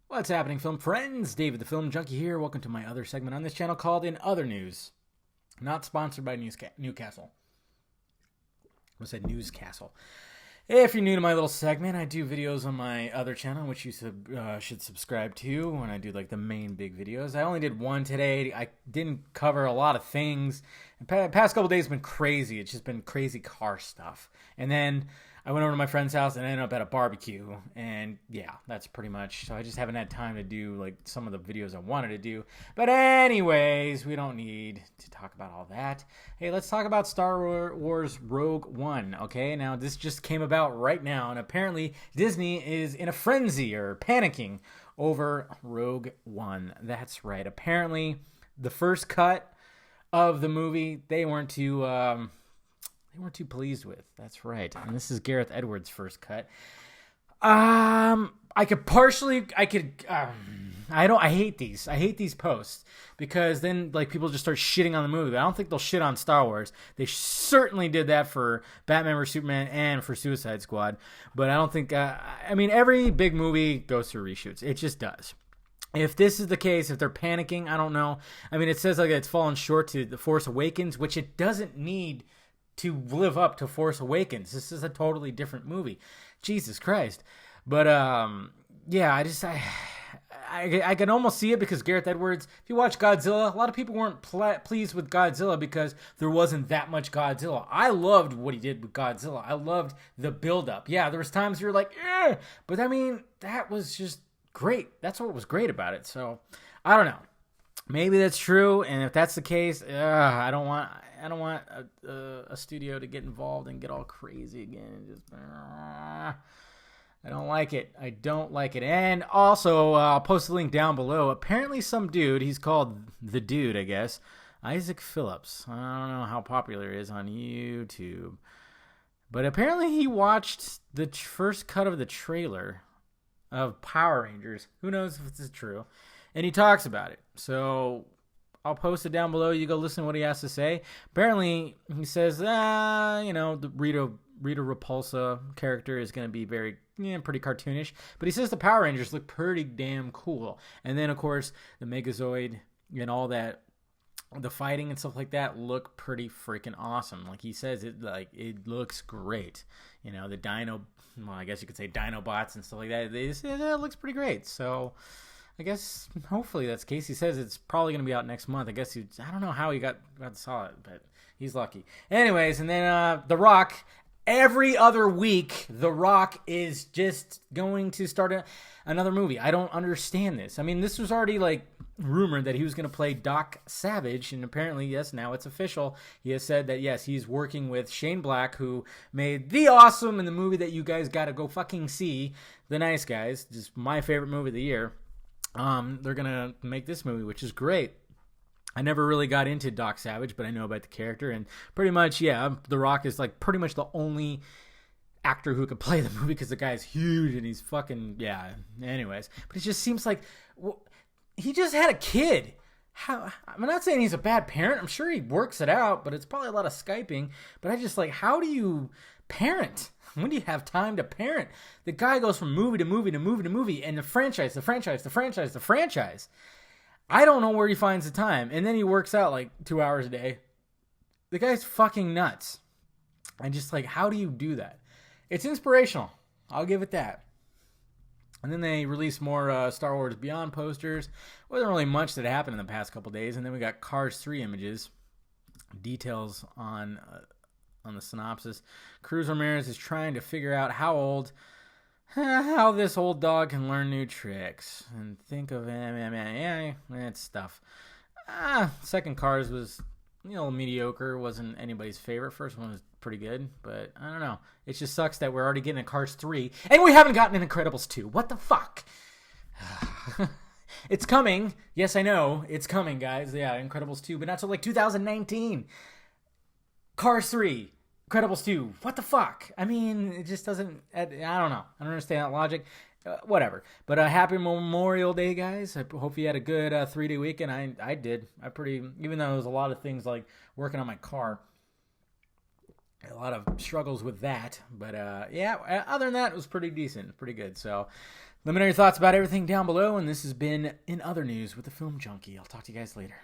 What's happening, film friends? David the Film Junkie here. Welcome to my other segment on this channel called In Other News. Not sponsored by Newcastle. I said Newscastle. If you're new to my little segment, I do videos on my other channel, which you should subscribe to when I do like the main big videos. I only did one today. I didn't cover a lot of things. The past couple days have been crazy. It's just been crazy car stuff. And then I went over to my friend's house and ended up at a barbecue. And yeah, that's pretty much. So I just haven't had time to do like some of the videos I wanted to do. But anyways, we don't need to talk about all that. Hey, let's talk about Star Wars Rogue One. Okay, now this just came about right now. And apparently Disney is in a frenzy or panicking over Rogue One. That's right. Apparently the first cut of the movie, they weren't too pleased with. That's right. And this is Gareth Edwards' first cut. I hate these. I hate these posts because then like people just start shitting on the movie. But I don't think they'll shit on Star Wars. They certainly did that for Batman vs Superman and for Suicide Squad. But I don't think. Every big movie goes through reshoots. It just does. If this is the case, if they're panicking, I don't know. I mean, it says like it's fallen short to The Force Awakens, which it doesn't need to live up to Force Awakens. This is a totally different movie. Jesus Christ. But yeah, I can almost see it because Gareth Edwards, if you watch Godzilla, a lot of people weren't pleased with Godzilla because there wasn't that much Godzilla. I loved what he did with Godzilla. I loved the build-up. Yeah, there was times you're like, eh, but I mean, that was just great. That's what was great about it. So, I don't know. Maybe that's true, and if that's the case, I don't want a studio to get involved and get all crazy again. I don't like it. I don't like it. And also, I'll post a link down below. Apparently, some dude, he's called The Dude, I guess, Isaac Phillips. I don't know how popular he is on YouTube, but apparently he watched the first cut of the trailer of Power Rangers. Who knows if this is true? And he talks about it. So I'll post it down below. You go listen to what he has to say. Apparently, he says, the Rita Repulsa character is going to be pretty cartoonish. But he says the Power Rangers look pretty damn cool. And then, of course, the Megazord and all that, the fighting and stuff like that look pretty freaking awesome. Like he says, it looks great. You know, the I guess you could say Dinobots and stuff like that. They say that looks pretty great. So I guess hopefully that's the case. He says it's probably going to be out next month. I guess I don't know how he got saw it, but he's lucky. Anyways, and then The Rock, every other week, The Rock is just going to start another movie. I don't understand this. I mean, this was already like rumored that he was going to play Doc Savage, and apparently, yes, now it's official. He has said that, yes, he's working with Shane Black, who made The Awesome in the movie that you guys got to go fucking see, The Nice Guys, just my favorite movie of the year. They're going to make this movie, which is great. I never really got into Doc Savage, but I know about the character, and pretty much, yeah, The Rock is like pretty much the only actor who could play the movie because the guy's huge and he's fucking, yeah, anyways. But it just seems like he just had a kid. I'm not saying he's a bad parent. I'm sure he works it out, but it's probably a lot of Skyping. But I just like, how do you parent? When do you have time to parent? The guy goes from movie to movie to movie to movie, and the franchise. I don't know where he finds the time. And then he works out like 2 hours a day. The guy's fucking nuts. And just like, how do you do that? It's inspirational. I'll give it that. And then they released more Star Wars Beyond posters. Wasn't really much that happened in the past couple days. And then we got Cars 3 images. Details on the synopsis. Cruz Ramirez is trying to figure out how this old dog can learn new tricks. And think of it's stuff. Second Cars was mediocre. Wasn't anybody's favorite. First one was pretty good, but I don't know. It just sucks that we're already getting a Cars 3 and we haven't gotten an Incredibles 2. What the fuck? It's coming. Yes, I know. It's coming, guys. Yeah, Incredibles 2, but not till like 2019. Cars 3, Incredibles 2. What the fuck? I mean, it just doesn't. I don't know. I don't understand that logic. Whatever. But happy Memorial Day, guys. I hope you had a good 3-day weekend. I did. Even though there was a lot of things like working on my car. A lot of struggles with that. But yeah, other than that, it was pretty decent. Pretty good. So Let me know your thoughts about everything down below. And this has been In Other News with the Film Junkie. I'll talk to you guys later.